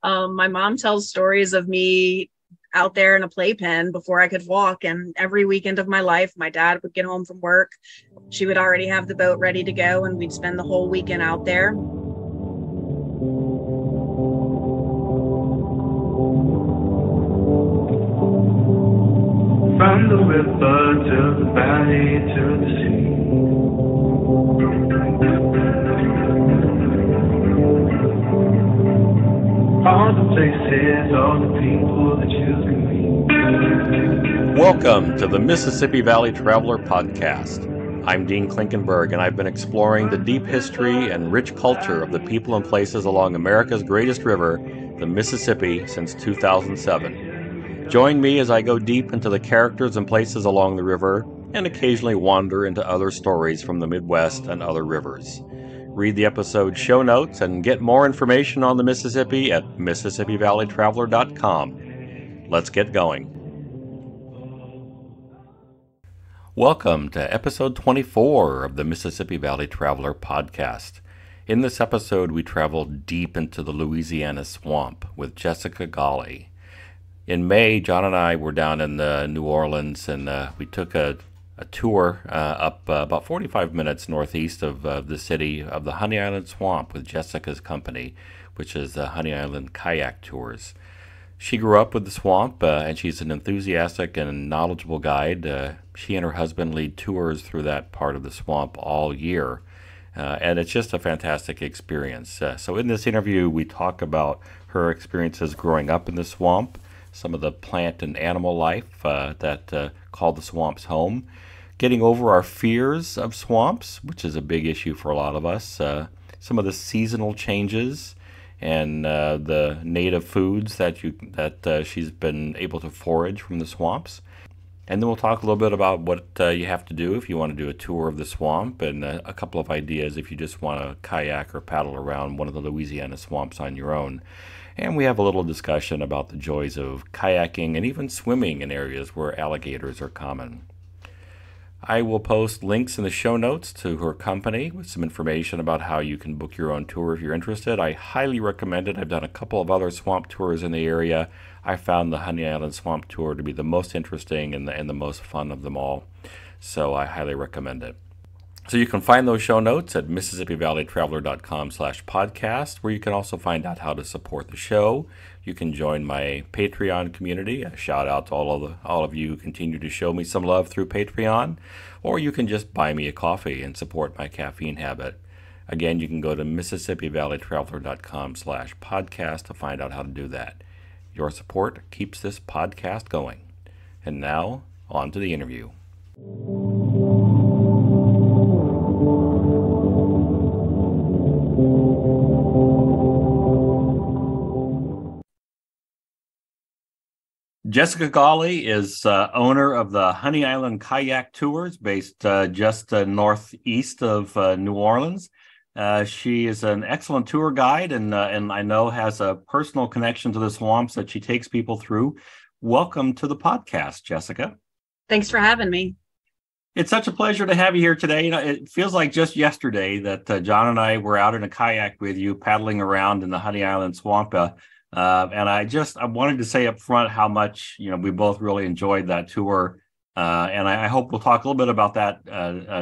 My mom tells stories of me out there in a playpen before I could walk. And every weekend of my life, my dad would get home from work. She would already have the boat ready to go, and we'd spend the whole weekend out there. From the river to the valley to the sea. All the places, all the people that you can meet. Welcome to the Mississippi Valley Traveler Podcast. I'm Dean Klinkenberg, and I've been exploring the deep history and rich culture of the people and places along America's greatest river, the Mississippi, since 2007. Join me as I go deep into the characters and places along the river and occasionally wander into other stories from the Midwest and other rivers. Read the episode show notes and get more information on the Mississippi at MississippiValleyTraveler.com. Let's get going. Welcome to episode 24 of the Mississippi Valley Traveler Podcast. In this episode, we travel deep into the Louisiana swamp with Jessica Gauley. In May, John and I were down in New Orleans, and we took a tour up about 45 minutes northeast of the city of the Honey Island Swamp with Jessica's company, which is Honey Island Kayak Tours. She grew up with the swamp, and she's an enthusiastic and knowledgeable guide. She and her husband lead tours through that part of the swamp all year, and it's just a fantastic experience. So in this interview, we talk about her experiences growing up in the swamp, some of the plant and animal life that call the swamps home, getting over our fears of swamps, which is a big issue for a lot of us, some of the seasonal changes, and the native foods that she's been able to forage from the swamps. And then we'll talk a little bit about what you have to do if you want to do a tour of the swamp, and a couple of ideas if you just want to kayak or paddle around one of the Louisiana swamps on your own. And we have a little discussion about the joys of kayaking and even swimming in areas where alligators are common. I will post links in the show notes to her company with some information about how you can book your own tour if you're interested. I highly recommend it. I've done a couple of other swamp tours in the area. I found the Honey Island Swamp Tour to be the most interesting and the most fun of them all. So I highly recommend it. So you can find those show notes at MississippiValleyTraveler.com/podcast, where you can also find out how to support the show. You can join my Patreon community. A shout out to all of you who continue to show me some love through Patreon, or you can just buy me a coffee and support my caffeine habit. Again, you can go to MississippiValleyTraveler.com/podcast to find out how to do that. Your support keeps this podcast going. And now, on to the interview. Jessica Gauley is owner of the Honey Island Kayak Tours, based just northeast of New Orleans. She is an excellent tour guide and I know has a personal connection to the swamps that she takes people through. Welcome to the podcast, Jessica. Thanks for having me. It's such a pleasure to have you here today. You know, it feels like just yesterday that John and I were out in a kayak with you, paddling around in the Honey Island Swamp. And I wanted to say up front how much, we both really enjoyed that tour. And I hope we'll talk a little bit about that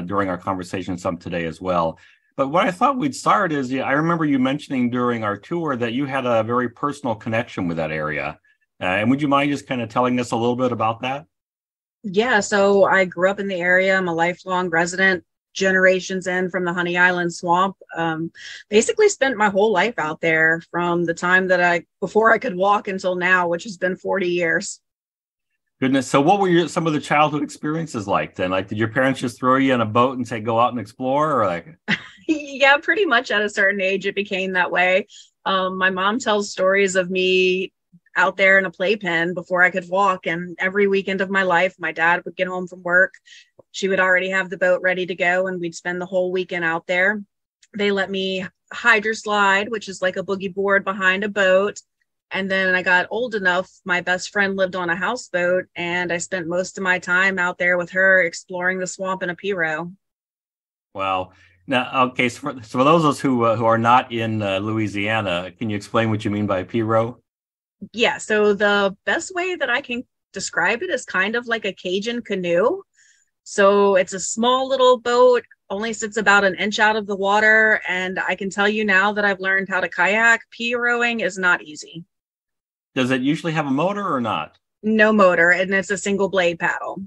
during our conversation some today as well. But what I thought we'd start is, I remember you mentioning during our tour that you had a very personal connection with that area. And would you mind just kind of telling us a little bit about that? Yeah, so I grew up in the area. I'm a lifelong resident, generations in from the Honey Island Swamp. Basically spent my whole life out there from the time before I could walk until now, which has been 40 years. Goodness. So what were some of the childhood experiences like then? Like, did your parents just throw you in a boat and say, go out and explore, or like? Yeah, pretty much at a certain age, it became that way. My mom tells stories of me out there in a playpen before I could walk. And every weekend of my life, my dad would get home from work. She would already have the boat ready to go, and we'd spend the whole weekend out there. They let me hydro slide, which is like a boogie board behind a boat. And then I got old enough, my best friend lived on a houseboat, and I spent most of my time out there with her exploring the swamp in a pirogue. Wow. Now, okay, so for those of us who are not in Louisiana, can you explain what you mean by pirogue? Yeah, so the best way that I can describe it is kind of like a Cajun canoe. So it's a small little boat, only sits about an inch out of the water. And I can tell you now that I've learned how to kayak, rowing is not easy. Does it usually have a motor or not? No motor, and it's a single blade paddle.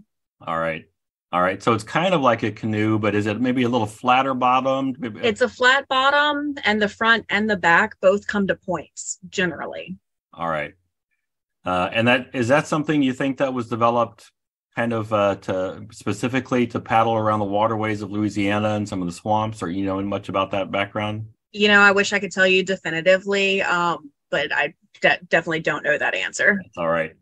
All right. All right. So it's kind of like a canoe, but is it maybe a little flatter bottomed? It's a flat bottom, and the front and the back both come to points generally. All right. And that something you think that was developed kind of to specifically to paddle around the waterways of Louisiana and some of the swamps, or you know much about that background? I wish I could tell you definitively, but I definitely don't know that answer. That's all right.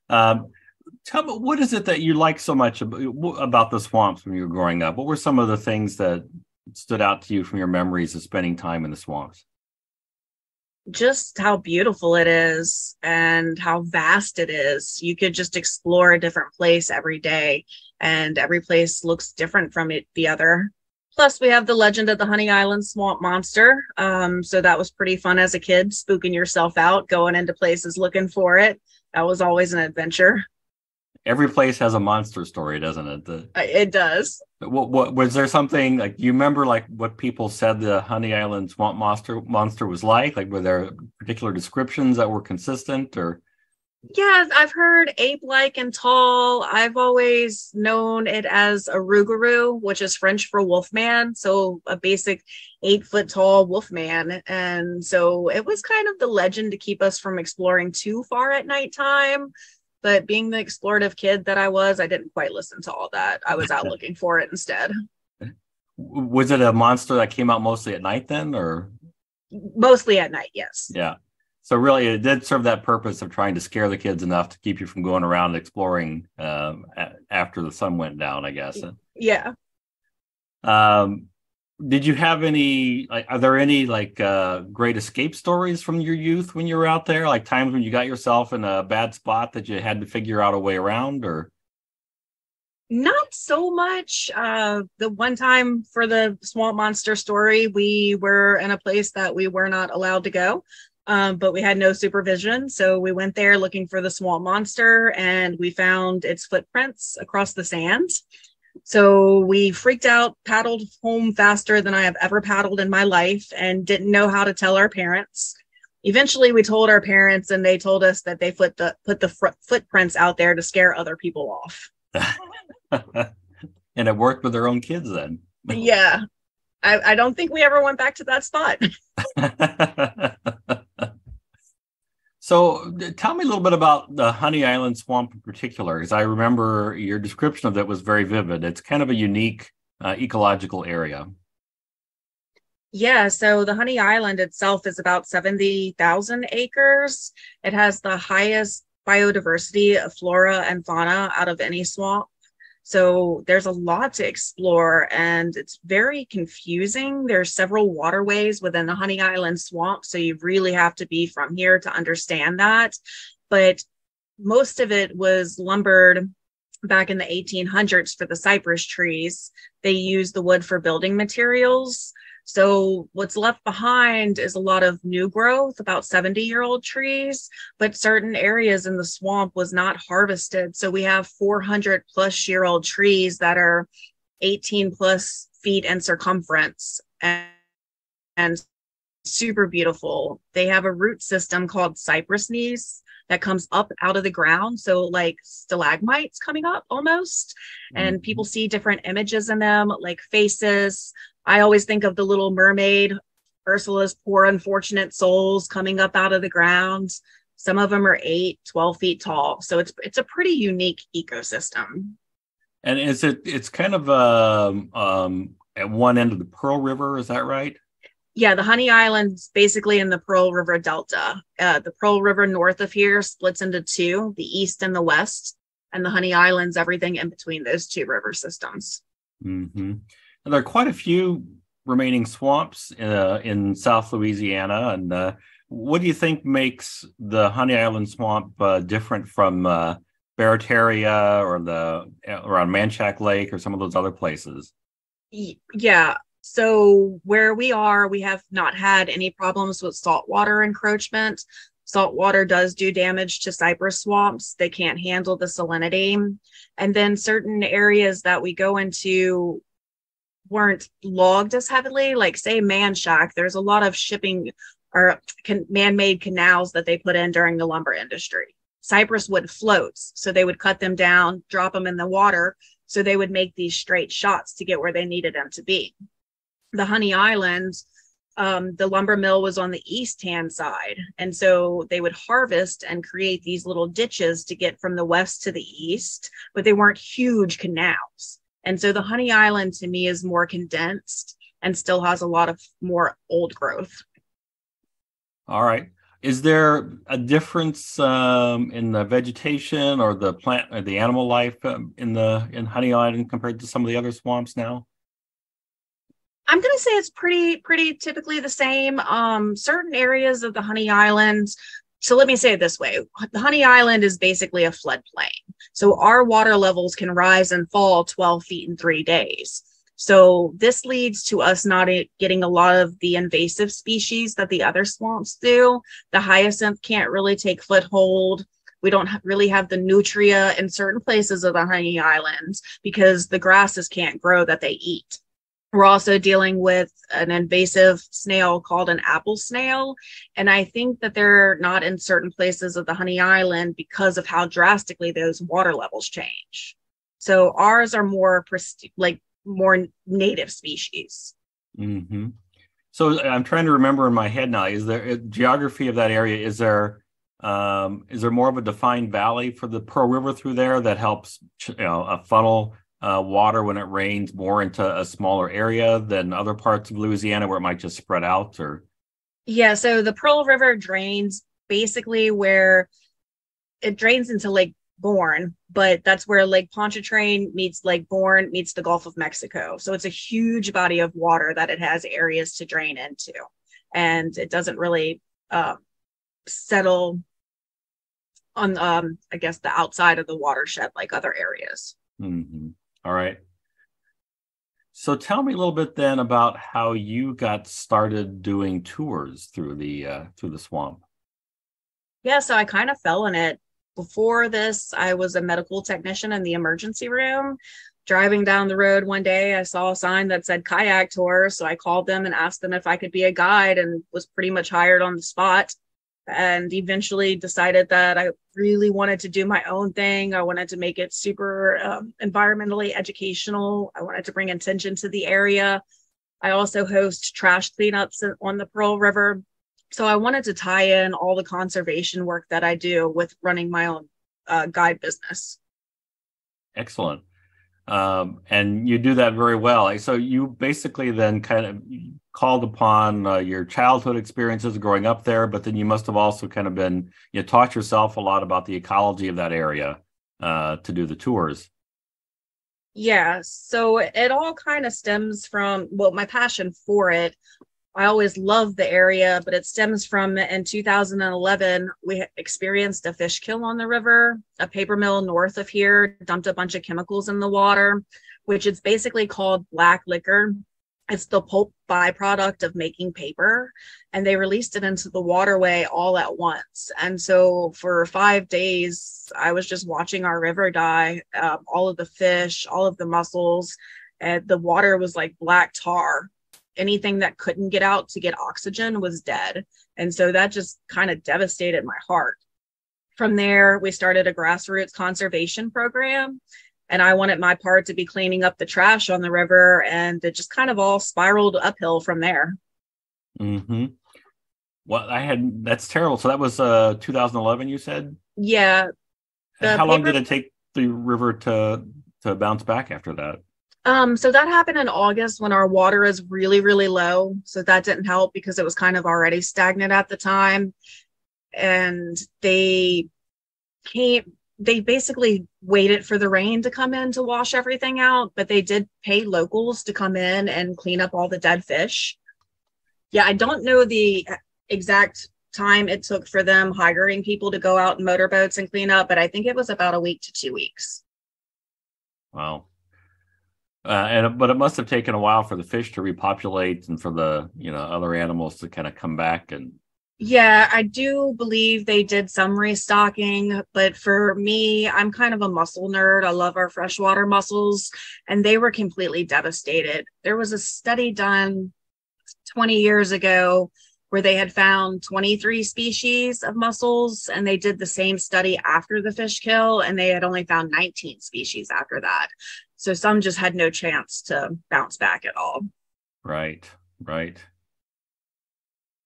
Tell me, what is it that you like so much about the swamps when you were growing up? What were some of the things that stood out to you from your memories of spending time in the swamps? Just how beautiful it is and how vast it is. You could just explore a different place every day, and every place looks different from the other. Plus, we have the legend of the Honey Island Swamp Monster. So that was pretty fun as a kid, spooking yourself out, going into places looking for it. That was always an adventure. Every place has a monster story, doesn't it? It does. What was there something like you remember, like what people said the Honey Island Swamp monster was like? Like, were there particular descriptions that were consistent, or? Yeah, I've heard ape-like and tall. I've always known it as a rougarou, which is French for wolfman. So a basic 8 foot tall wolfman. And so it was kind of the legend to keep us from exploring too far at nighttime. But being the explorative kid that I was, I didn't quite listen to all that. I was out looking for it instead. Was it a monster that came out mostly at night then, or? Mostly at night, yes. Yeah. So really, it did serve that purpose of trying to scare the kids enough to keep you from going around exploring after the sun went down, I guess. Yeah. Did you have any, like, are there any great escape stories from your youth when you were out there? Like times when you got yourself in a bad spot that you had to figure out a way around, or? Not so much. The one time for the swamp monster story, we were in a place that we were not allowed to go. But we had no supervision. So we went there looking for the swamp monster, and we found its footprints across the sand. So we freaked out, paddled home faster than I have ever paddled in my life, and didn't know how to tell our parents. Eventually, we told our parents, and they told us that they put the footprints out there to scare other people off. And it worked with their own kids then. Yeah. I don't think we ever went back to that spot. So tell me a little bit about the Honey Island Swamp in particular, because I remember your description of it was very vivid. It's kind of a unique ecological area. Yeah, so the Honey Island itself is about 70,000 acres. It has the highest biodiversity of flora and fauna out of any swamp. So there's a lot to explore, and it's very confusing. There's several waterways within the Honey Island swamp, so you really have to be from here to understand that. But most of it was lumbered back in the 1800s for the cypress trees. They used the wood for building materials. So what's left behind is a lot of new growth, about 70-year-old trees, but certain areas in the swamp was not harvested. So we have 400-plus-year-old trees that are 18-plus feet in circumference and super beautiful. They have a root system called cypress knees that comes up out of the ground. So like stalagmites coming up almost. And people see different images in them, like faces. I always think of the Little Mermaid, Ursula's poor unfortunate souls coming up out of the ground. Some of them are 8, 12 feet tall. So it's a pretty unique ecosystem. And it's kind of at one end of the Pearl River, is that right? Yeah, the Honey Island's basically in the Pearl River Delta. The Pearl River north of here splits into two, the east and the west, and the Honey Island's everything in between those two river systems. Mm-hmm. And there are quite a few remaining swamps in South Louisiana. And what do you think makes the Honey Island Swamp different from Barataria or around Manchac Lake or some of those other places? Yeah. So where we are, we have not had any problems with saltwater encroachment. Saltwater does do damage to cypress swamps. They can't handle the salinity. And then certain areas that we go into weren't logged as heavily, like say Man Shack. There's a lot of shipping or man-made canals that they put in during the lumber industry. Cypress wood floats, so they would cut them down, drop them in the water, so they would make these straight shots to get where they needed them to be. The Honey Island, the lumber mill was on the east hand side, and so they would harvest and create these little ditches to get from the west to the east, but they weren't huge canals. And so the Honey Island to me is more condensed and still has a lot of more old growth. All right. Is there a difference in the vegetation or the plant or the animal life in Honey Island compared to some of the other swamps now? I'm going to say it's pretty typically the same. Certain areas of the Honey Island. So let me say it this way. The Honey Island is basically a floodplain. So our water levels can rise and fall 12 feet in 3 days. So this leads to us not getting a lot of the invasive species that the other swamps do. The hyacinth can't really take foothold. We don't really have the nutria in certain places of the Honey Islands because the grasses can't grow that they eat. We're also dealing with an invasive snail called an apple snail. And I think that they're not in certain places of the Honey Island because of how drastically those water levels change. So ours are more more native species. Mm-hmm. So I'm trying to remember in my head now, is there geography of that area? Is there more of a defined valley for the Pearl River through there that helps, funnel water when it rains more into a smaller area than other parts of Louisiana where it might just spread out? Or yeah, so the Pearl River drains basically where it drains into Lake Borgne, but that's where Lake Pontchartrain meets Lake Borgne meets the Gulf of Mexico. So it's a huge body of water that it has areas to drain into, and it doesn't really settle on I guess the outside of the watershed like other areas. Mm-hmm. All right. So tell me a little bit then about how you got started doing tours through the swamp. Yeah, so I kind of fell in it. Before this, I was a medical technician in the emergency room. Driving down the road one day, I saw a sign that said kayak tours. So I called them and asked them if I could be a guide and was pretty much hired on the spot. And eventually decided that I really wanted to do my own thing. I wanted to make it super environmentally educational. I wanted to bring attention to the area. I also host trash cleanups on the Pearl River. So I wanted to tie in all the conservation work that I do with running my own guide business. Excellent. And you do that very well. So you basically then kind of called upon your childhood experiences growing up there, but then you must have also kind of been, taught yourself a lot about the ecology of that area to do the tours. Yeah, so it all kind of stems from, my passion for it. I always loved the area, but it stems from in 2011, we experienced a fish kill on the river. A paper mill north of here dumped a bunch of chemicals in the water, which is basically called black liquor. It's the pulp byproduct of making paper, and they released it into the waterway all at once. And so for 5 days, I was just watching our river die, all of the fish, all of the mussels, and the water was like black tar. Anything that couldn't get out to get oxygen was dead. And so that just kind of devastated my heart. From there, we started a grassroots conservation program, and I wanted my part to be cleaning up the trash on the river, and it just kind of all spiraled uphill from there. Mm-hmm. Well, that's terrible. So that was 2011, you said? Yeah. How long did it take the river to bounce back after that? So that happened in August when our water is really, really low. So that didn't help because it was kind of already stagnant at the time. And they basically waited for the rain to come in to wash everything out, but they did pay locals to come in and clean up all the dead fish. Yeah, I don't know the exact time it took for them hiring people to go out in motorboats and clean up, but I think it was about a week to 2 weeks. Wow. But it must have taken a while for the fish to repopulate and for the other animals to kind of come back. And Yeah, I do believe they did some restocking, but for me, I'm kind of a mussel nerd. I love our freshwater mussels, and they were completely devastated. There was a study done 20 years ago where they had found 23 species of mussels, and they did the same study after the fish kill, and they had only found 19 species after that. So some just had no chance to bounce back at all. right, right.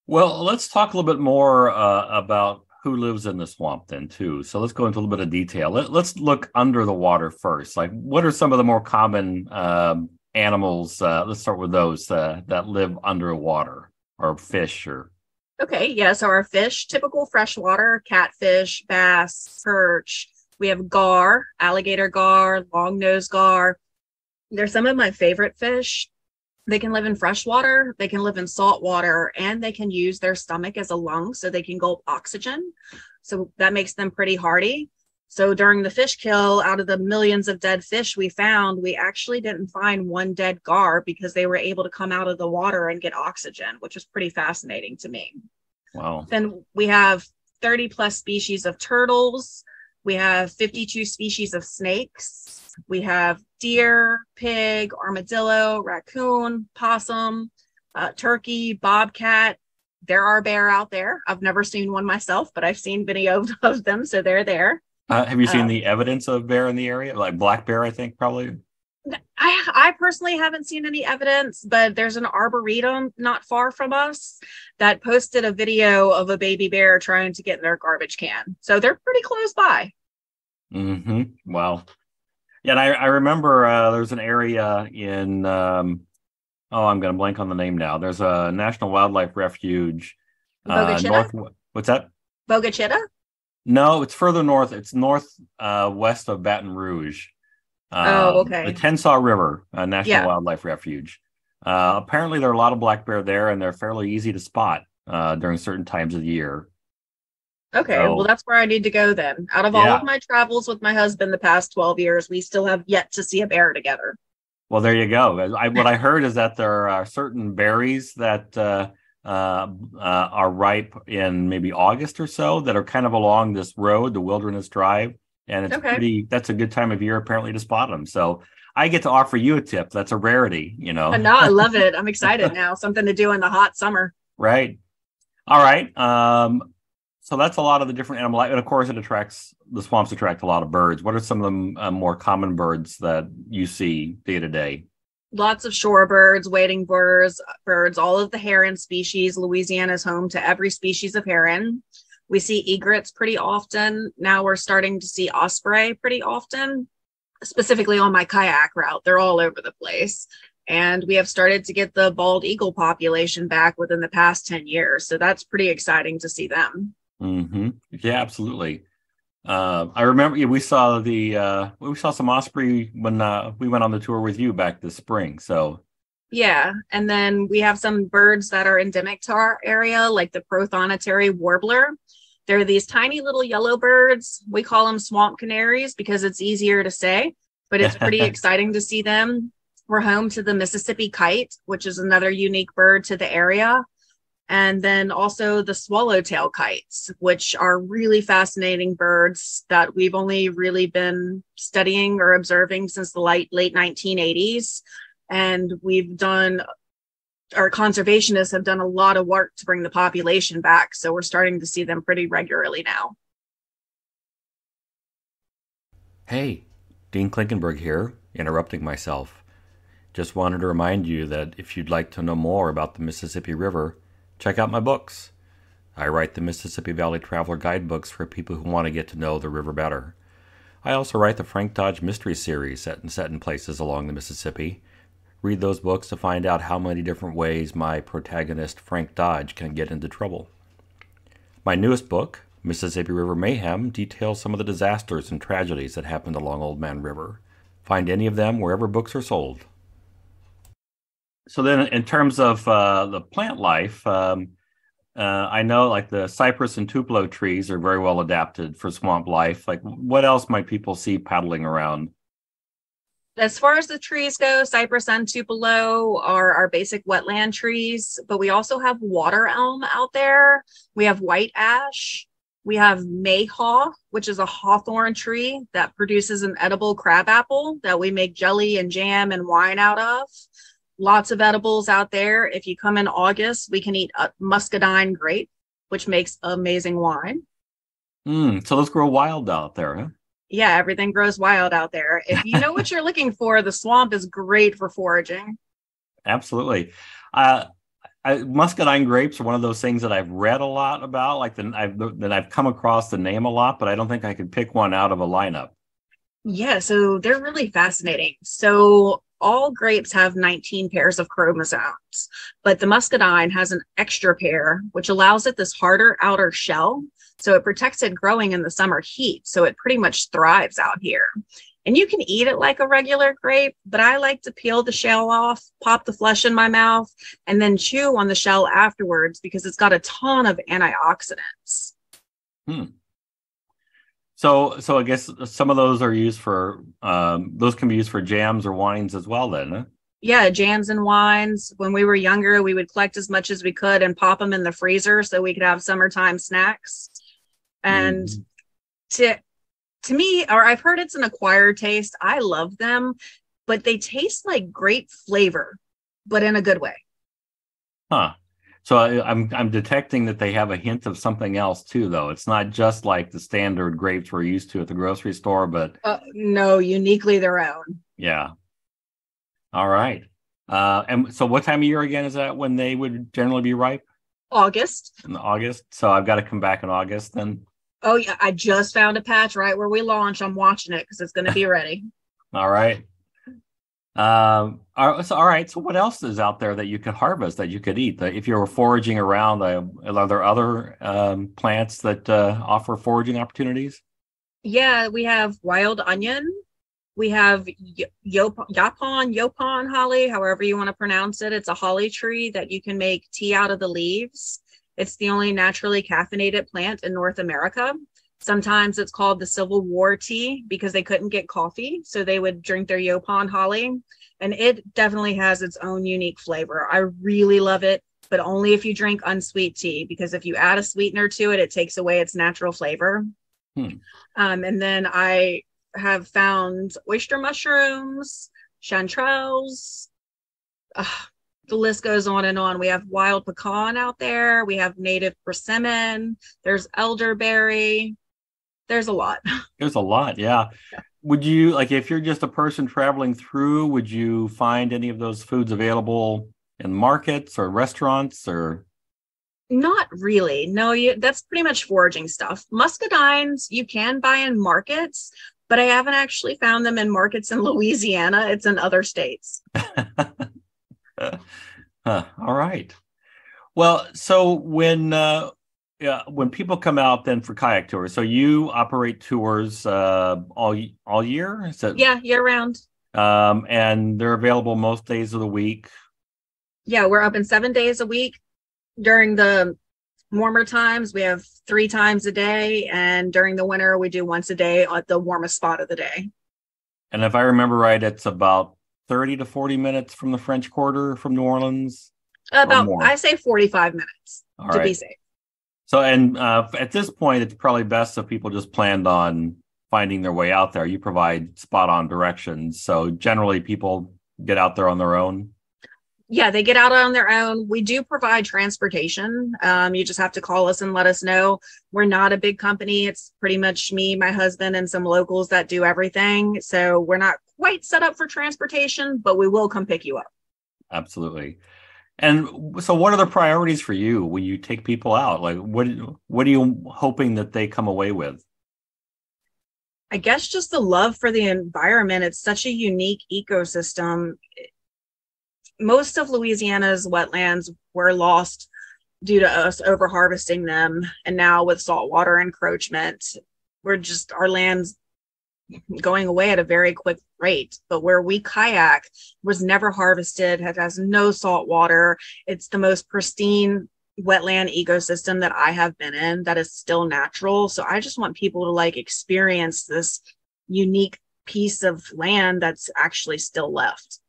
Well, let's talk a little bit more about who lives in the swamp then too. So let's go into a little bit of detail. Let's look under the water first. Like, what are some of the more common animals? Let's start with those that live underwater, or fish, or Okay, yeah. So our fish, typical freshwater, catfish, bass, perch. We have gar, alligator gar, long-nosed gar. They're some of my favorite fish. They can live in freshwater, they can live in salt water, and they can use their stomach as a lung so they can gulp oxygen. So that makes them pretty hardy. So during the fish kill, out of the millions of dead fish we found, we actually didn't find one dead gar because they were able to come out of the water and get oxygen, which was pretty fascinating to me. wow. Then we have 30 plus species of turtles. We have 52 species of snakes. We have deer, pig, armadillo, raccoon, possum, turkey, bobcat. There are bear out there. I've never seen one myself, but I've seen video of them, so they're there. Have you seen the evidence of bear in the area? Like black bear, I think probably. I personally haven't seen any evidence, but there's an arboretum not far from us that posted a video of a baby bear trying to get in their garbage can. So they're pretty close by. Mm-hmm. Wow. Yeah, and I remember there's an area in I'm going to blank on the name now. There's a National Wildlife Refuge Bogachita? What's that? Bogachita? No, it's further north. It's north west of Baton Rouge. Oh, The okay. Tensaw River National Yeah. Wildlife Refuge. Apparently, there are a lot of black bear there, and they're fairly easy to spot during certain times of the year. Okay. Well, So, that's where I need to go then. Out of all of yeah. my travels with my husband the past 12 years, we still have yet to see a bear together. Well, there you go. What I heard is that there are certain berries that are ripe in maybe August or so that are kind of along this road, the Wilderness Drive, and Okay. that's a good time of year apparently to spot them. So I get to offer you a tip. That's a rarity, And no, I love it. I'm excited now. Something to do in the hot summer. Right. All right. So that's a lot of the different animal life. And of course, the swamps attract a lot of birds. What are some of the more common birds that you see day to day? Lots of shorebirds, wading birds, all of the heron species. Louisiana is home to every species of heron. We see egrets pretty often. Now we're starting to see osprey pretty often, specifically on my kayak route. They're all over the place. And we have started to get the bald eagle population back within the past 10 years. So that's pretty exciting to see them. Mm-hmm. Yeah, absolutely. I remember we saw some osprey when we went on the tour with you back this spring. So Yeah. And then we have some birds that are endemic to our area, like the prothonotary warbler. They're these tiny little yellow birds. We call them swamp canaries because it's easier to say, but it's pretty exciting to see them. We're home to the Mississippi kite, which is another unique bird to the area. And then also the swallowtail kites, which are really fascinating birds that we've only really been studying or observing since the late 1980s. And our conservationists have done a lot of work to bring the population back. So we're starting to see them pretty regularly now. hey, Dean Klinkenberg here, interrupting myself. Just wanted to remind you that if you'd like to know more about the Mississippi River, check out my books. I write the Mississippi Valley Traveler guidebooks for people who want to get to know the river better. I also write the Frank Dodge Mystery Series set in places along the Mississippi. Read those books to find out how many different ways my protagonist Frank Dodge can get into trouble. My newest book, Mississippi River Mayhem, details some of the disasters and tragedies that happened along Old Man River. Find any of them wherever books are sold. So then in terms of the plant life, I know like the cypress and tupelo trees are very well adapted for swamp life. Like what else might people see paddling around? As far as the trees go, cypress and tupelo are our basic wetland trees, but we also have water elm out there. We have white ash. We have mayhaw, which is a hawthorn tree that produces an edible crabapple that we make jelly and jam and wine out of. Lots of edibles out there. If you come in August, we can eat a muscadine grape, which makes amazing wine. So those grow wild out there, huh? Yeah, everything grows wild out there. If you know what you're looking for, the swamp is great for foraging. Absolutely. Muscadine grapes are one of those things that I've read a lot about, like that I've come across the name a lot, but I don't think I could pick one out of a lineup. Yeah, so they're really fascinating. So all grapes have 19 pairs of chromosomes, but the muscadine has an extra pair, which allows it this harder outer shell. So it protects it growing in the summer heat. So it pretty much thrives out here. And you can eat it like a regular grape, but I like to peel the shell off, pop the flesh in my mouth, and then chew on the shell afterwards because it's got a ton of antioxidants. So I guess some of those are used for, those can be used for jams or wines as well then, huh? Yeah, jams and wines. When we were younger, we would collect as much as we could and pop them in the freezer so we could have summertime snacks. And to me, or I've heard it's an acquired taste. I love them, but they taste like grape flavor, but in a good way. Huh. So I'm detecting that they have a hint of something else too, though. It's not just like the standard grapes we're used to at the grocery store, but no, uniquely their own. Yeah. All right. And so what time of year again is that when they would generally be ripe? August. In August. So I've got to come back in August then. Oh yeah, I just found a patch right where we launch. I'm watching it because it's going to be ready. All right. All right. So what else is out there that you could harvest, that you could eat? If you were foraging around, are there other plants that offer foraging opportunities? Yeah, we have wild onion. We have yopon holly, however you want to pronounce it. It's a holly tree that you can make tea out of the leaves. It's the only naturally caffeinated plant in North America. Sometimes it's called the Civil War tea because they couldn't get coffee, so they would drink their yopon holly. And it definitely has its own unique flavor. I really love it, but only if you drink unsweet tea, because if you add a sweetener to it, it takes away its natural flavor. And then I have found oyster mushrooms, chanterelles. The list goes on and on. We have wild pecan out there. We have native persimmon. There's elderberry. There's a lot. There's a lot, yeah. Would you, like, if you're just a person traveling through, would you find any of those foods available in markets or restaurants or? Not really. No, that's pretty much foraging stuff. Muscadines you can buy in markets, but I haven't actually found them in markets in Louisiana. It's in other states. All right. Well, so when people come out then for kayak tours, so you operate tours all year? Is that... Yeah, year round. And they're available most days of the week. Yeah, we're open 7 days a week. During the warmer times, we have 3 times a day, and during the winter, we do once a day at the warmest spot of the day. And if I remember right, it's about 30 to 40 minutes from the French Quarter from New Orleans? I say 45 minutes to be safe. So, and at this point, it's probably best if people just planned on finding their way out there. You provide spot-on directions. So generally, people get out there on their own? Yeah, they get out on their own. We do provide transportation. You just have to call us and let us know. We're not a big company. It's pretty much me, my husband, and some locals that do everything. So we're not quite set up for transportation, but we will come pick you up. Absolutely. And so what are the priorities for you when you take people out? Like, what are you hoping that they come away with? I guess just the love for the environment. It's such a unique ecosystem. Most of Louisiana's wetlands were lost due to us overharvesting them. And now with saltwater encroachment, our land's going away at a very quick rate. But where we kayak was never harvested, has no salt water. It's the most pristine wetland ecosystem that I have been in that is still natural. So I just want people to experience this unique piece of land that's actually still left.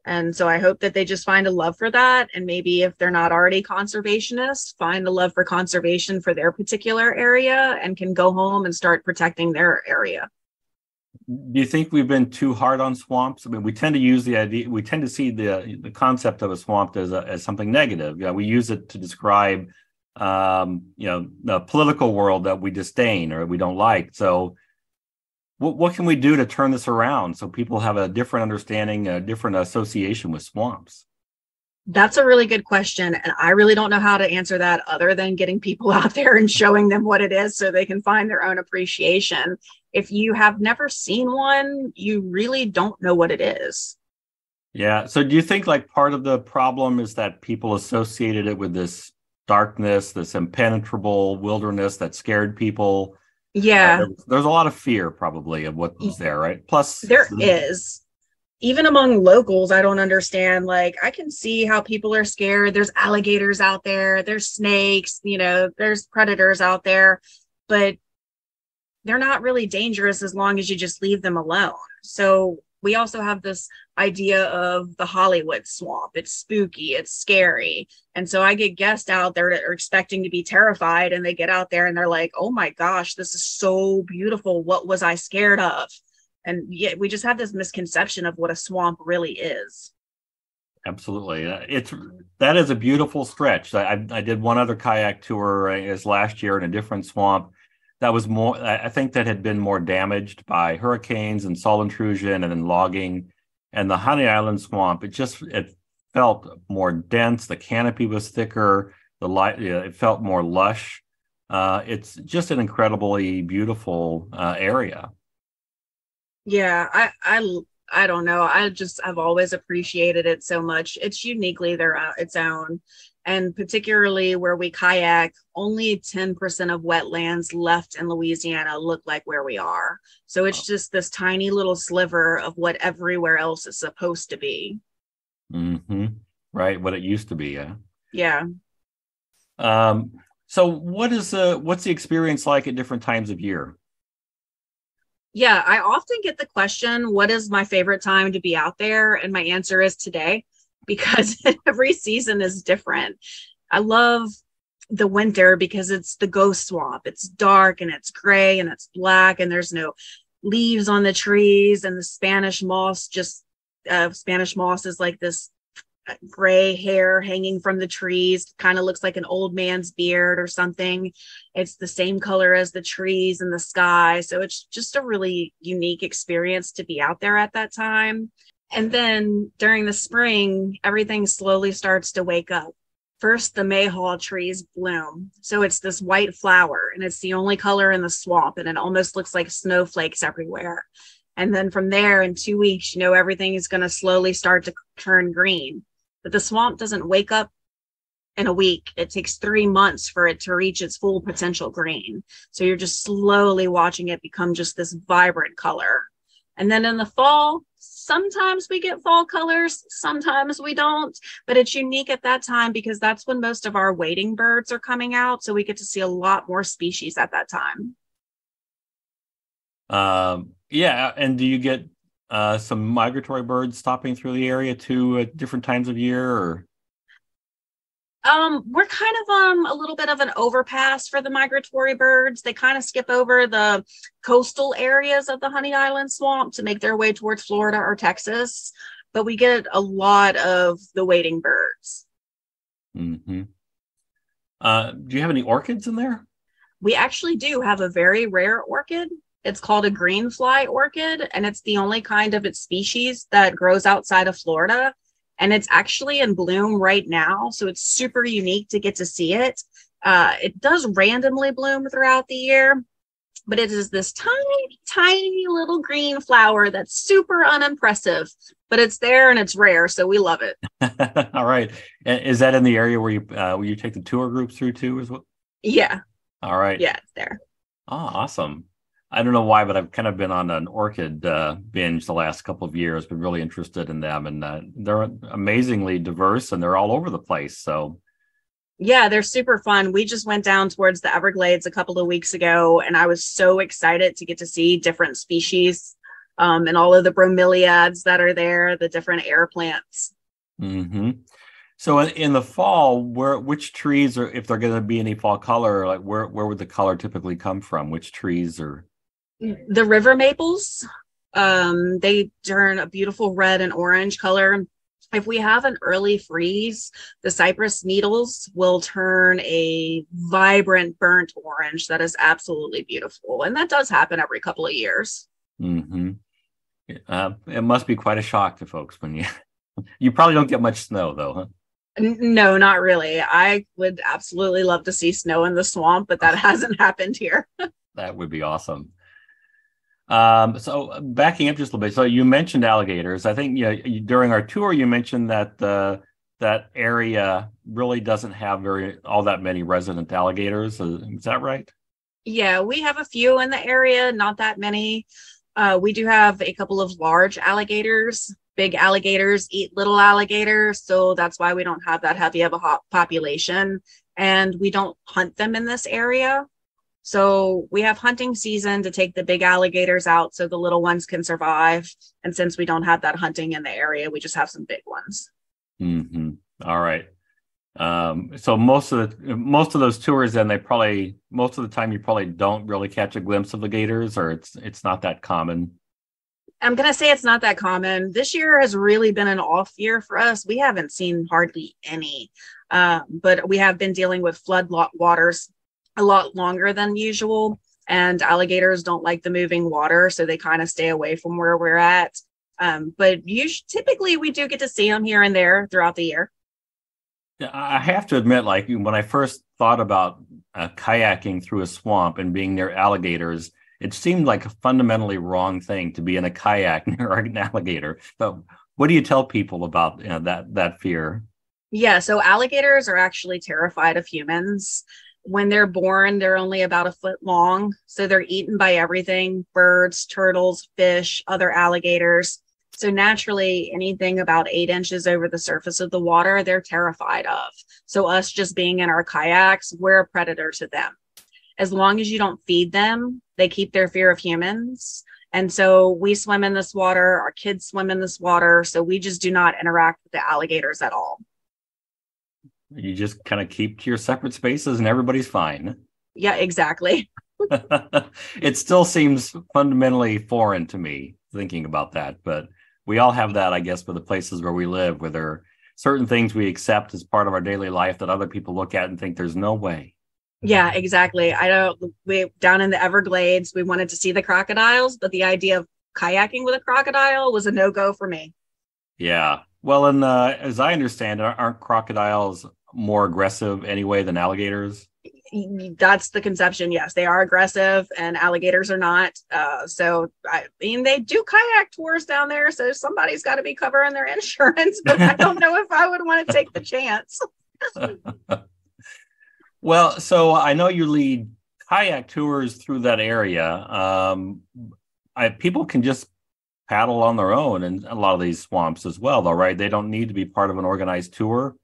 And so I hope that they just find a love for that. And maybe if they're not already conservationists, find a love for conservation for their particular area and can go home and start protecting their area. Do you think we've been too hard on swamps? I mean, we tend to use we tend to see the concept of a swamp as something negative. We use it to describe, the political world that we disdain or we don't like. So what can we do to turn this around so people have a different understanding, a different association with swamps? That's a really good question. And I really don't know how to answer that other than getting people out there and showing them what it is so they can find their own appreciation. If you have never seen one, you really don't know what it is. Yeah. So do you think like part of the problem is that people associated it with this darkness, this impenetrable wilderness that scared people? Yeah. There's a lot of fear probably of what's there, right? Plus there is. Even among locals, I don't understand. Like, I can see how people are scared. There's alligators out there. There's snakes, there's predators out there, but they're not really dangerous as long as you just leave them alone. So we also have this idea of the Hollywood swamp. It's spooky, it's scary. And so I get guests out there that are expecting to be terrified, and they get out there and they're like, oh my gosh, this is so beautiful. What was I scared of? And yet we just have this misconception of what a swamp really is. Absolutely. That is a beautiful stretch. I did one other kayak tour last year in a different swamp that was more, I think that had been more damaged by hurricanes and soil intrusion and then logging. And the Honey Island swamp, it felt more dense. The canopy was thicker. It felt more lush. It's just an incredibly beautiful area. Yeah, I don't know. I've always appreciated it so much. It's uniquely its own. And particularly where we kayak, only 10% of wetlands left in Louisiana look like where we are. So it's just this tiny little sliver of what everywhere else is supposed to be. Mm-hmm. Right. What it used to be. Yeah. Yeah. So what's the experience like at different times of year? Yeah, I often get the question, what is my favorite time to be out there? And my answer is today, because every season is different. I love the winter because it's the ghost swamp. It's dark and it's gray and it's black and there's no leaves on the trees, and the Spanish moss is like this gray hair hanging from the trees, kind of looks like an old man's beard or something. It's the same color as the trees and the sky. So it's just a really unique experience to be out there at that time. And then during the spring, everything slowly starts to wake up. First, the mayhaw trees bloom. So it's this white flower, and it's the only color in the swamp, and it almost looks like snowflakes everywhere. And then from there, in 2 weeks, everything is going to slowly start to turn green. But the swamp doesn't wake up in a week. It takes 3 months for it to reach its full potential green. So you're just slowly watching it become just this vibrant color. And then in the fall, sometimes we get fall colors, sometimes we don't, but it's unique at that time because that's when most of our wading birds are coming out. So we get to see a lot more species at that time. Yeah. And do you get some migratory birds stopping through the area too at different times of year? Or we're kind of a little bit of an overpass for the migratory birds. They kind of skip over the coastal areas of the Honey Island swamp to make their way towards Florida or Texas, but we get a lot of the wading birds. Mm-hmm. Do you have any orchids in there? We actually do have a very rare orchid. It's called a greenfly orchid, and it's the only kind of its species that grows outside of Florida. And it's actually in bloom right now. So it's super unique to get to see it. It does randomly bloom throughout the year, but it is this tiny, tiny little green flower that's super unimpressive, but it's there and it's rare. So we love it. All right. Is that in the area where you take the tour groups through too as well? Yeah. All right. Yeah, it's there. Oh, awesome. I don't know why, but I've kind of been on an orchid binge the last couple of years, been really interested in them, and they're amazingly diverse and they're all over the place. So yeah, they're super fun. We just went down towards the Everglades a couple of weeks ago, and I was so excited to get to see different species and all of the bromeliads that are there, the different air plants. Mm-hmm. So in the fall, which trees are, if they're going to be any fall color, like where would the color typically come from? Which trees are? The river maples, they turn a beautiful red and orange color. If we have an early freeze, the cypress needles will turn a vibrant burnt orange that is absolutely beautiful. And that does happen every couple of years. Mm-hmm. It must be quite a shock to folks when you probably don't get much snow though, huh? No, not really. I would absolutely love to see snow in the swamp, but that hasn't happened here. That would be awesome. So backing up just a little bit. So you mentioned alligators. I think during our tour, you mentioned that that area really doesn't have all that many resident alligators. Is that right? Yeah, we have a few in the area, not that many. We do have a couple of large alligators. Big alligators eat little alligators, so that's why we don't have that heavy of a population, and we don't hunt them in this area. So we have hunting season to take the big alligators out so the little ones can survive. And since we don't have that hunting in the area, we just have some big ones. Mm-hmm. All right. So most of those tours, then most of the time you probably don't really catch a glimpse of the gators, or it's not that common. I'm going to say it's not that common. This year has really been an off year for us. We haven't seen hardly any, but we have been dealing with flood waters a lot longer than usual, and alligators don't like the moving water, so they kind of stay away from where we're at. But typically we do get to see them here and there throughout the year. I have to admit, like when I first thought about kayaking through a swamp and being near alligators, it seemed like a fundamentally wrong thing to be in a kayak near an alligator. But what do you tell people about that fear? Yeah, so alligators are actually terrified of humans. When they're born, they're only about a foot long. So they're eaten by everything: birds, turtles, fish, other alligators. So naturally, anything about 8 inches over the surface of the water, they're terrified of. So us just being in our kayaks, we're a predator to them. As long as you don't feed them, they keep their fear of humans. And so we swim in this water, our kids swim in this water. So we just do not interact with the alligators at all. You just kind of keep to your separate spaces and everybody's fine. Yeah, exactly. It still seems fundamentally foreign to me thinking about that, but we all have that, I guess, for the places where we live, where there are certain things we accept as part of our daily life that other people look at and think there's no way. Yeah, exactly. We down in the Everglades, we wanted to see the crocodiles, but the idea of kayaking with a crocodile was a no-go for me. Yeah. Well, and as I understand it, aren't crocodiles more aggressive anyway than alligators? That's the conception. Yes, they are aggressive and alligators are not. So I mean, they do kayak tours down there, so somebody's got to be covering their insurance, but I don't know if I would want to take the chance. Well, so I know you lead kayak tours through that area. People can just paddle on their own in a lot of these swamps as well, though, right? They don't need to be part of an organized tour.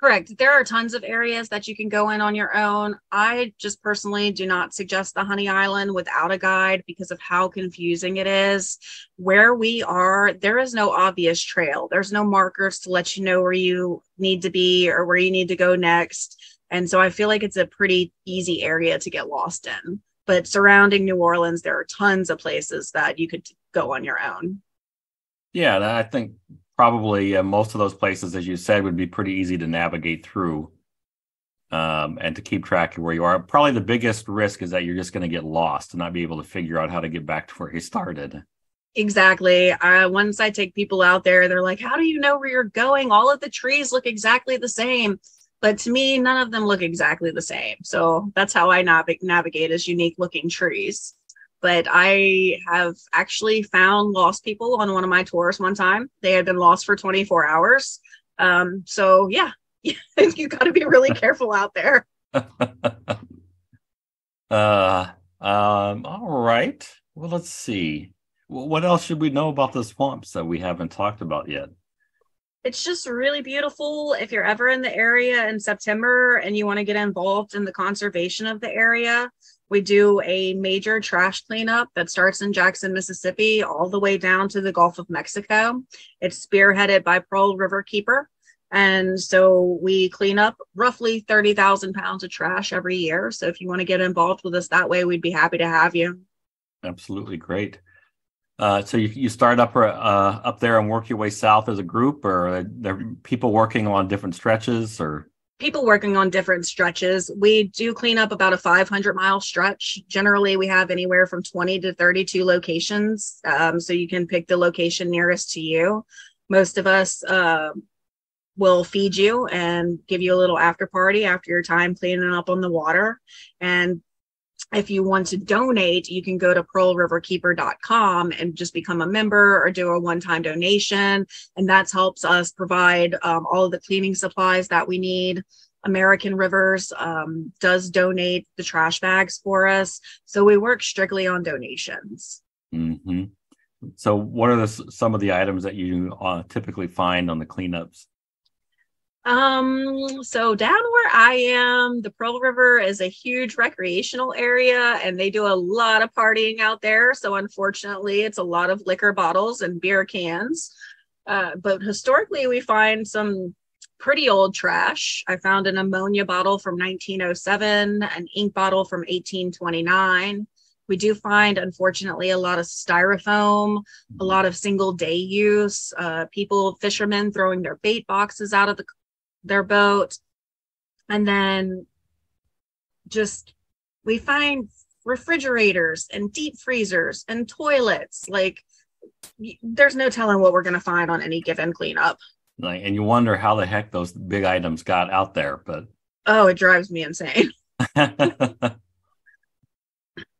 Correct. There are tons of areas that you can go in on your own. I just personally do not suggest the Honey Island without a guide because of how confusing it is. Where we are, there is no obvious trail. There's no markers to let you know where you need to be or where you need to go next. And so I feel like it's a pretty easy area to get lost in. But surrounding New Orleans, there are tons of places that you could go on your own. Yeah, I think probably most of those places, as you said, would be pretty easy to navigate through and to keep track of where you are. Probably the biggest risk is that you're just going to get lost and not be able to figure out how to get back to where you started. Exactly. Once I take people out there, they're like, how do you know where you're going? All of the trees look exactly the same. But to me, none of them look exactly the same. So that's how I navigate as unique looking trees. But I have actually found lost people on one of my tours one time. They had been lost for 24 hours. So yeah, you got to be really careful out there. All right. Well, let's see. What else should we know about the swamps that we haven't talked about yet? It's just really beautiful. If you're ever in the area in September and you want to get involved in the conservation of the area, We do a major trash cleanup that starts in Jackson, Mississippi, all the way down to the Gulf of Mexico. It's spearheaded by Pearl River Keeper. And so we clean up roughly 30,000 pounds of trash every year. So if you want to get involved with us that way, we'd be happy to have you. Absolutely great. So you start up there and work your way south as a group, or are there people working on different stretches, or? People working on different stretches. We do clean up about a 500-mile stretch. Generally, we have anywhere from 20 to 32 locations. So you can pick the location nearest to you. Most of us will feed you and give you a little after party after your time cleaning up on the water. And if you want to donate, you can go to pearlriverkeeper.com and just become a member or do a one-time donation. And that helps us provide all of the cleaning supplies that we need. American Rivers does donate the trash bags for us. So we work strictly on donations. Mm-hmm. So what are some of the items that you typically find on the cleanups? So down where I am, the Pearl River is a huge recreational area and they do a lot of partying out there. So unfortunately, it's a lot of liquor bottles and beer cans. But historically, we find some pretty old trash. I found an ammonia bottle from 1907, an ink bottle from 1829. We do find, unfortunately, a lot of styrofoam, a lot of single day use, fishermen throwing their bait boxes out of their boat. And then we find refrigerators and deep freezers and toilets. Like, there's no telling what we're going to find on any given cleanup. And you wonder how the heck those big items got out there, but it drives me insane.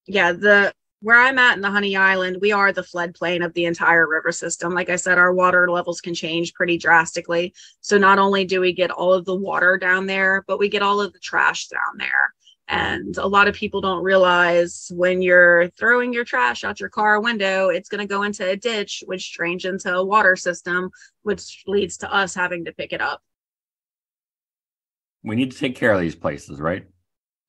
Yeah, where I'm at in the Honey Island, we are the floodplain of the entire river system. Like I said, our water levels can change pretty drastically. So not only do we get all of the water down there, but we get all of the trash down there. And a lot of people don't realize when you're throwing your trash out your car window, it's going to go into a ditch, which drains into a water system, which leads to us having to pick it up. We need to take care of these places, right?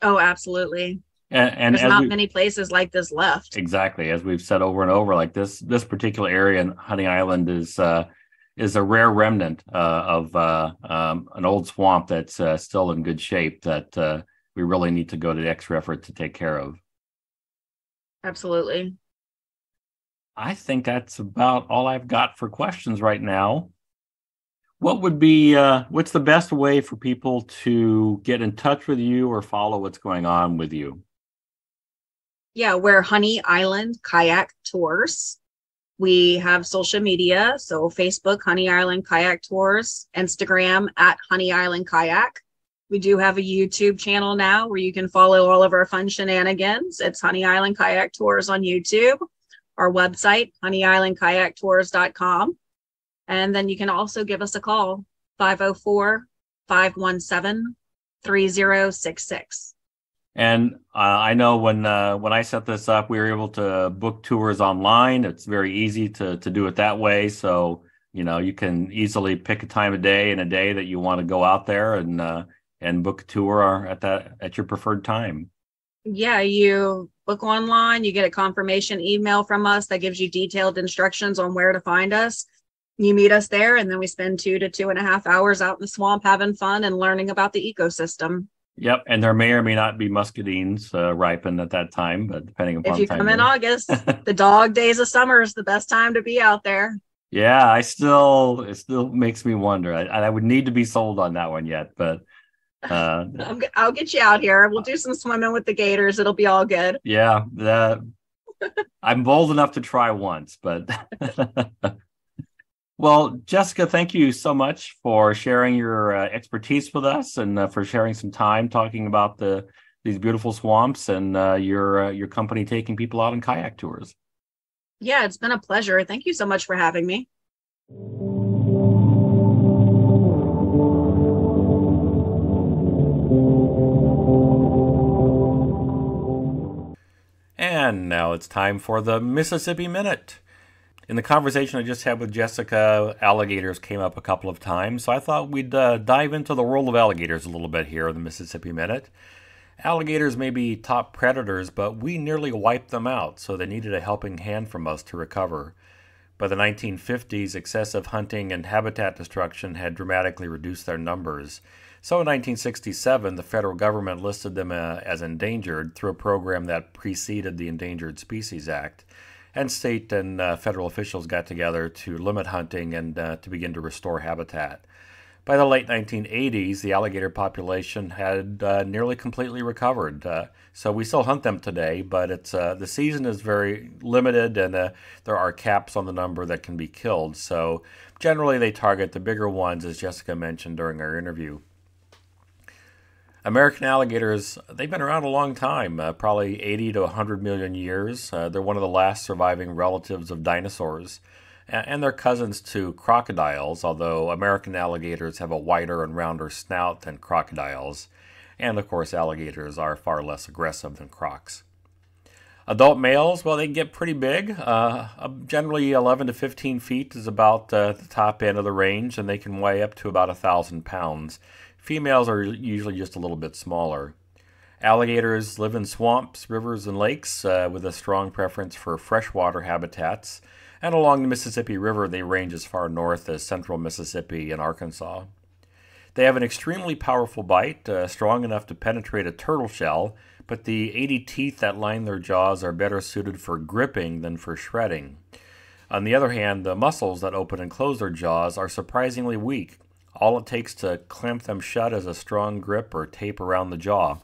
Oh, absolutely. And there's not many places like this left. Exactly. As we've said over and over, like this particular area in Honey Island is a rare remnant of an old swamp that's still in good shape that we really need to go to the extra effort to take care of. Absolutely. I think that's about all I've got for questions right now. What's the best way for people to get in touch with you or follow what's going on with you? Yeah, we're Honey Island Kayak Tours. We have social media. So Facebook, Honey Island Kayak Tours, Instagram at Honey Island Kayak. We do have a YouTube channel now where you can follow all of our fun shenanigans. It's Honey Island Kayak Tours on YouTube. Our website, honeyislandkayaktours.com. And then you can also give us a call, 504-517-3066. And I know when I set this up, we were able to book tours online. It's very easy to do it that way. So, you can easily pick a time of day and a day that you want to go out there and book a tour at your preferred time. Yeah, you book online, you get a confirmation email from us that gives you detailed instructions on where to find us. You meet us there, and then we spend 2 to 2.5 hours out in the swamp having fun and learning about the ecosystem. Yep, and there may or may not be muscadines ripen at that time, but depending upon if you come in August, the dog days of summer is the best time to be out there. Yeah, it still makes me wonder. I would need to be sold on that one yet, but I'll get you out here. We'll do some swimming with the gators. It'll be all good. Yeah, I'm bold enough to try once, but. Well, Jessica, thank you so much for sharing your expertise with us and for sharing some time talking about these beautiful swamps and your company taking people out on kayak tours. Yeah, it's been a pleasure. Thank you so much for having me. And now it's time for the Mississippi Minute. In the conversation I just had with Jessica, alligators came up a couple of times, so I thought we'd dive into the world of alligators a little bit here in the Mississippi Minute. Alligators may be top predators, but we nearly wiped them out, so they needed a helping hand from us to recover. By the 1950s, excessive hunting and habitat destruction had dramatically reduced their numbers. So in 1967, the federal government listed them as endangered through a program that preceded the Endangered Species Act. And state and federal officials got together to limit hunting and to begin to restore habitat. By the late 1980s, the alligator population had nearly completely recovered. So we still hunt them today, but the season is very limited, and there are caps on the number that can be killed. So generally, they target the bigger ones, as Jessica mentioned during our interview. American alligators, they've been around a long time, probably 80 to 100 million years. They're one of the last surviving relatives of dinosaurs, and they're cousins to crocodiles, although American alligators have a wider and rounder snout than crocodiles. And of course, alligators are far less aggressive than crocs. Adult males, well, they get pretty big. Generally 11 to 15 feet is about the top end of the range, and they can weigh up to about 1,000 pounds. Females are usually just a little bit smaller. Alligators live in swamps, rivers, and lakes with a strong preference for freshwater habitats. And along the Mississippi River, they range as far north as central Mississippi and Arkansas. They have an extremely powerful bite, strong enough to penetrate a turtle shell, but the 80 teeth that line their jaws are better suited for gripping than for shredding. On the other hand, the muscles that open and close their jaws are surprisingly weak. All it takes to clamp them shut is a strong grip or tape around the jaw.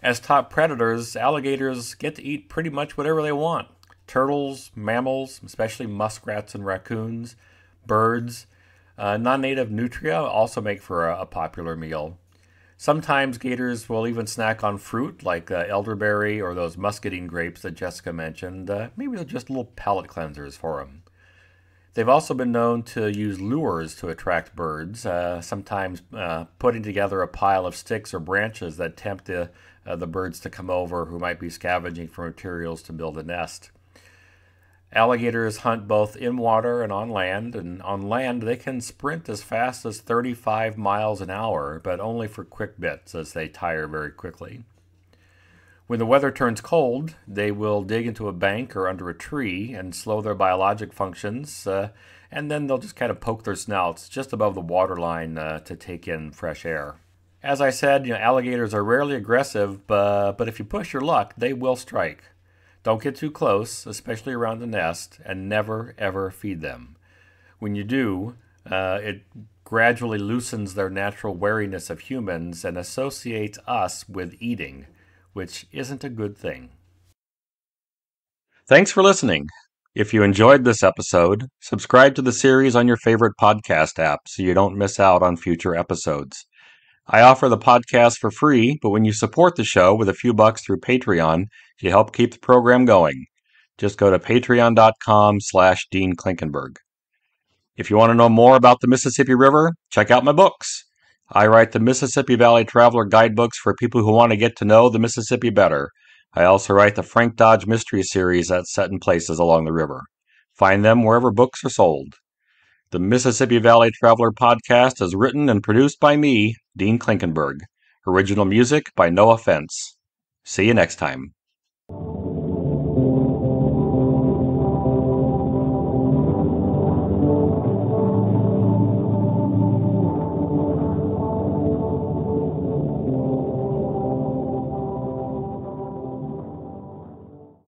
As top predators, alligators get to eat pretty much whatever they want. Turtles, mammals, especially muskrats and raccoons, birds. Non-native nutria also make for a popular meal. Sometimes gators will even snack on fruit like elderberry or those muscadine grapes that Jessica mentioned. Maybe they're just little palate cleansers for them. They've also been known to use lures to attract birds, sometimes putting together a pile of sticks or branches that tempt the birds to come over who might be scavenging for materials to build a nest. Alligators hunt both in water and on land they can sprint as fast as 35 miles an hour, but only for quick bits as they tire very quickly. When the weather turns cold, they will dig into a bank or under a tree and slow their biologic functions, and then they'll just kind of poke their snouts just above the waterline to take in fresh air. As I said, alligators are rarely aggressive, but if you push your luck, they will strike. Don't get too close, especially around the nest, and never, ever feed them. When you do, it gradually loosens their natural wariness of humans and associates us with eating, which isn't a good thing. Thanks for listening. If you enjoyed this episode, subscribe to the series on your favorite podcast app so you don't miss out on future episodes. I offer the podcast for free, but when you support the show with a few bucks through Patreon, you help keep the program going. Just go to patreon.com/Dean Klinkenberg. If you want to know more about the Mississippi River, check out my books. I write the Mississippi Valley Traveler guidebooks for people who want to get to know the Mississippi better. I also write the Frank Dodge Mystery Series that's set in places along the river. Find them wherever books are sold. The Mississippi Valley Traveler podcast is written and produced by me, Dean Klinkenberg. Original music by No Offense. See you next time.